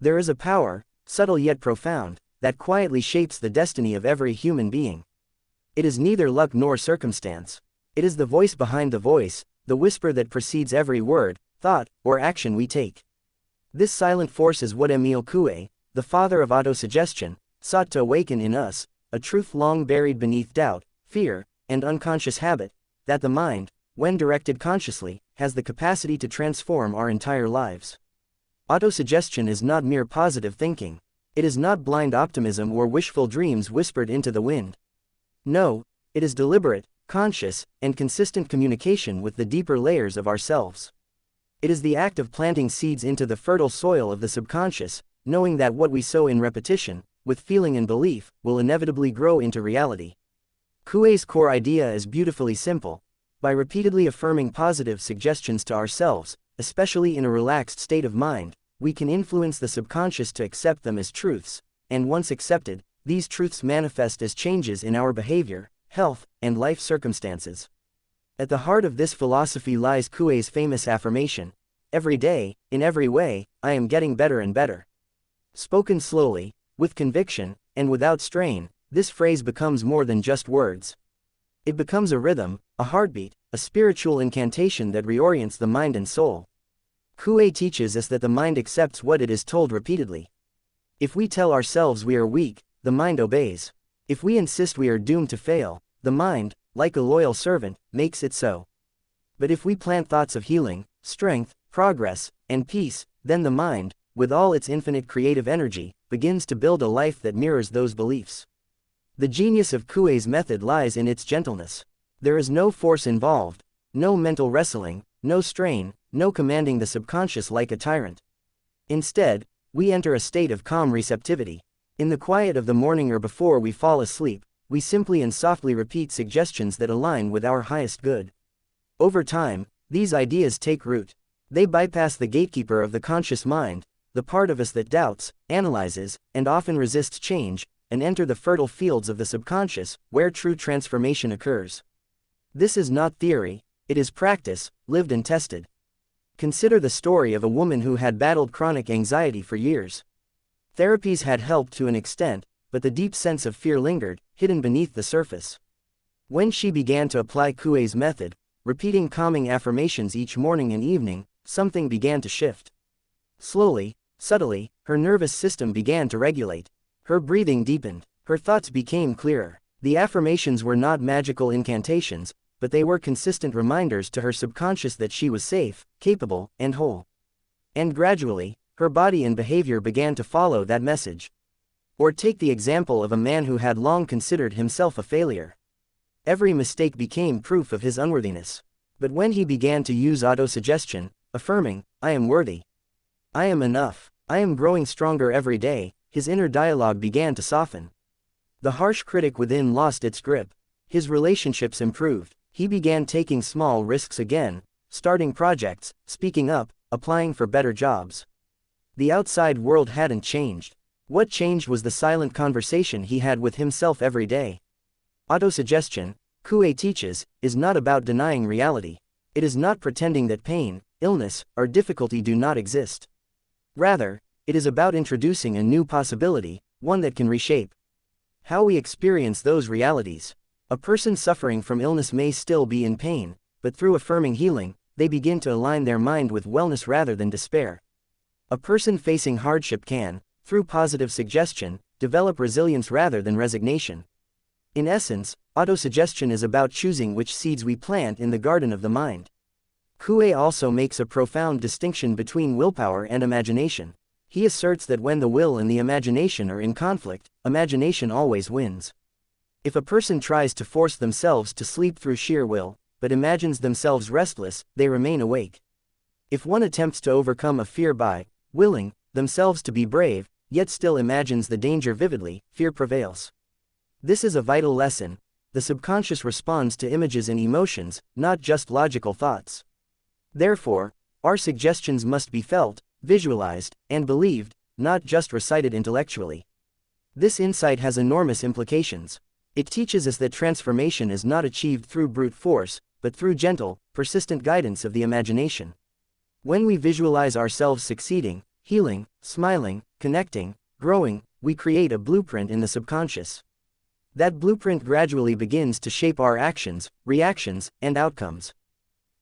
There is a power, subtle yet profound, that quietly shapes the destiny of every human being. It is neither luck nor circumstance. It is the voice behind the voice, the whisper that precedes every word, thought, or action we take. This silent force is what Émile Coué, the father of autosuggestion, sought to awaken in us, a truth long buried beneath doubt, fear, and unconscious habit, that the mind, when directed consciously, has the capacity to transform our entire lives. Autosuggestion is not mere positive thinking. It is not blind optimism or wishful dreams whispered into the wind. No, it is deliberate, conscious, and consistent communication with the deeper layers of ourselves. It is the act of planting seeds into the fertile soil of the subconscious, knowing that what we sow in repetition, with feeling and belief, will inevitably grow into reality. Coué's core idea is beautifully simple. By repeatedly affirming positive suggestions to ourselves, especially in a relaxed state of mind, we can influence the subconscious to accept them as truths, and once accepted, these truths manifest as changes in our behavior, health, and life circumstances. At the heart of this philosophy lies Coué's famous affirmation, "Every day, in every way, I am getting better and better." Spoken slowly, with conviction, and without strain, this phrase becomes more than just words. It becomes a rhythm, a heartbeat, a spiritual incantation that reorients the mind and soul. Coué teaches us that the mind accepts what it is told repeatedly. If we tell ourselves we are weak, the mind obeys. If we insist we are doomed to fail, the mind, like a loyal servant, makes it so. But if we plant thoughts of healing, strength, progress, and peace, then the mind, with all its infinite creative energy, begins to build a life that mirrors those beliefs. The genius of Coué's method lies in its gentleness. There is no force involved, no mental wrestling, no strain, no commanding the subconscious like a tyrant. Instead, we enter a state of calm receptivity. In the quiet of the morning or before we fall asleep, we simply and softly repeat suggestions that align with our highest good. Over time, these ideas take root. They bypass the gatekeeper of the conscious mind, the part of us that doubts, analyzes, and often resists change, and enter the fertile fields of the subconscious, where true transformation occurs. This is not theory, it is practice, lived and tested. Consider the story of a woman who had battled chronic anxiety for years. Therapies had helped to an extent, but the deep sense of fear lingered, hidden beneath the surface. When she began to apply Coué's method, repeating calming affirmations each morning and evening, something began to shift. Slowly, subtly, her nervous system began to regulate. Her breathing deepened, her thoughts became clearer. The affirmations were not magical incantations, but they were consistent reminders to her subconscious that she was safe, capable, and whole. And gradually, her body and behavior began to follow that message. Or take the example of a man who had long considered himself a failure. Every mistake became proof of his unworthiness. But when he began to use autosuggestion, affirming, "I am worthy. I am enough. I am growing stronger every day," his inner dialogue began to soften. The harsh critic within lost its grip. His relationships improved. He began taking small risks again, starting projects, speaking up, applying for better jobs. The outside world hadn't changed. What changed was the silent conversation he had with himself every day. Autosuggestion, Coué teaches, is not about denying reality. It is not pretending that pain, illness, or difficulty do not exist. Rather, it is about introducing a new possibility, one that can reshape how we experience those realities. A person suffering from illness may still be in pain, but through affirming healing, they begin to align their mind with wellness rather than despair. A person facing hardship can, through positive suggestion, develop resilience rather than resignation. In essence, autosuggestion is about choosing which seeds we plant in the garden of the mind. Coué also makes a profound distinction between willpower and imagination. He asserts that when the will and the imagination are in conflict, imagination always wins. If a person tries to force themselves to sleep through sheer will, but imagines themselves restless, they remain awake. If one attempts to overcome a fear by willing themselves to be brave, yet still imagines the danger vividly, fear prevails. This is a vital lesson. The subconscious responds to images and emotions, not just logical thoughts. Therefore, our suggestions must be felt, visualized, and believed, not just recited intellectually. This insight has enormous implications. It teaches us that transformation is not achieved through brute force, but through gentle, persistent guidance of the imagination. When we visualize ourselves succeeding, healing, smiling, connecting, growing, we create a blueprint in the subconscious. That blueprint gradually begins to shape our actions, reactions, and outcomes.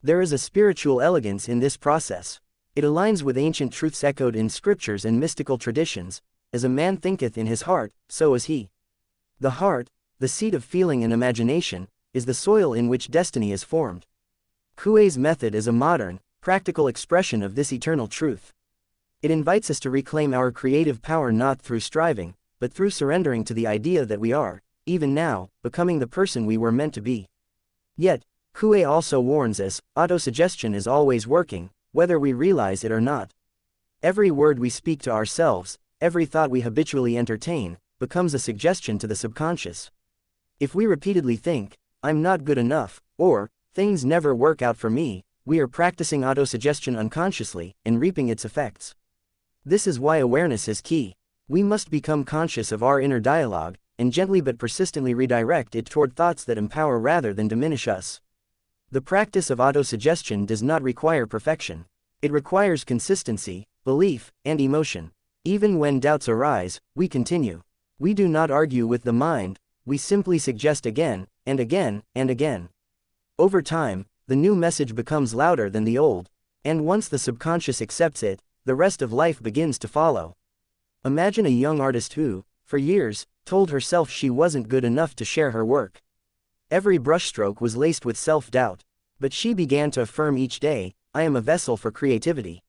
There is a spiritual elegance in this process. It aligns with ancient truths echoed in scriptures and mystical traditions. As a man thinketh in his heart, so is he. The heart, the seat of feeling and imagination, is the soil in which destiny is formed. Coué's method is a modern, practical expression of this eternal truth. It invites us to reclaim our creative power not through striving, but through surrendering to the idea that we are, even now, becoming the person we were meant to be. Yet, Coué also warns us, autosuggestion is always working, whether we realize it or not. Every word we speak to ourselves, every thought we habitually entertain, becomes a suggestion to the subconscious. If we repeatedly think, "I'm not good enough," or "things never work out for me," we are practicing autosuggestion unconsciously, and reaping its effects. This is why awareness is key. We must become conscious of our inner dialogue, and gently but persistently redirect it toward thoughts that empower rather than diminish us. The practice of autosuggestion does not require perfection. It requires consistency, belief, and emotion. Even when doubts arise, we continue. We do not argue with the mind, we simply suggest again, and again, and again. Over time, the new message becomes louder than the old, and once the subconscious accepts it, the rest of life begins to follow. Imagine a young artist who, for years, told herself she wasn't good enough to share her work. Every brushstroke was laced with self-doubt, but she began to affirm each day, "I am a vessel for creativity.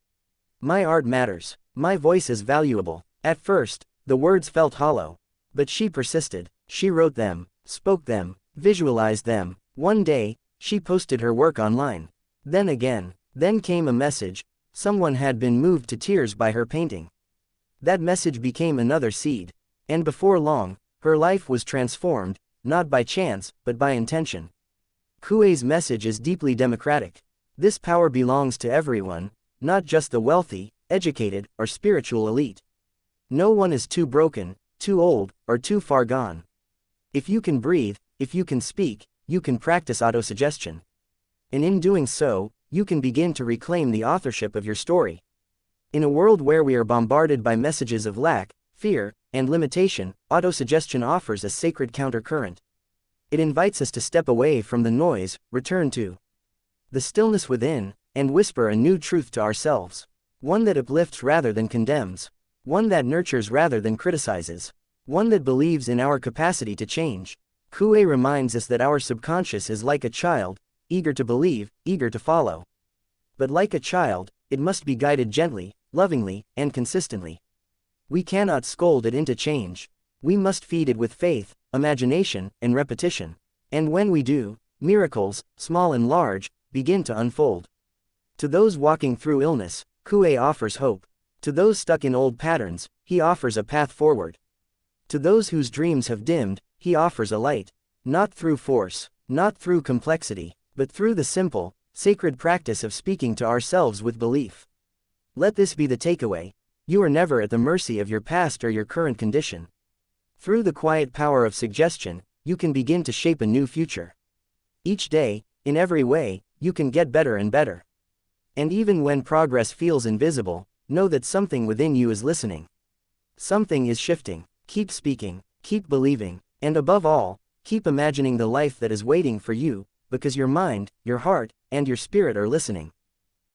My art matters. My voice is valuable." At first, the words felt hollow, but she persisted. She wrote them, spoke them, visualized them. One day, she posted her work online. Then again. Then came a message. Someone had been moved to tears by her painting. That message became another seed, and before long, her life was transformed, not by chance, but by intention. Coué's message is deeply democratic. This power belongs to everyone, not just the wealthy, educated, or spiritual elite. No one is too broken, too old, or too far gone. If you can breathe, if you can speak, you can practice autosuggestion. And in doing so, you can begin to reclaim the authorship of your story. In a world where we are bombarded by messages of lack, fear, and limitation, autosuggestion offers a sacred countercurrent. It invites us to step away from the noise, return to the stillness within, and whisper a new truth to ourselves. One that uplifts rather than condemns. One that nurtures rather than criticizes. One that believes in our capacity to change. Coué reminds us that our subconscious is like a child, eager to believe, eager to follow. But like a child, it must be guided gently, lovingly, and consistently. We cannot scold it into change. We must feed it with faith, imagination, and repetition. And when we do, miracles, small and large, begin to unfold. To those walking through illness, Coué offers hope. To those stuck in old patterns, he offers a path forward. To those whose dreams have dimmed, he offers a light. Not through force, not through complexity, but through the simple, sacred practice of speaking to ourselves with belief. Let this be the takeaway. You are never at the mercy of your past or your current condition. Through the quiet power of suggestion, you can begin to shape a new future. Each day, in every way, you can get better and better. And even when progress feels invisible, know that something within you is listening. Something is shifting. Keep speaking, keep believing, and above all, keep imagining the life that is waiting for you, because your mind, your heart, and your spirit are listening.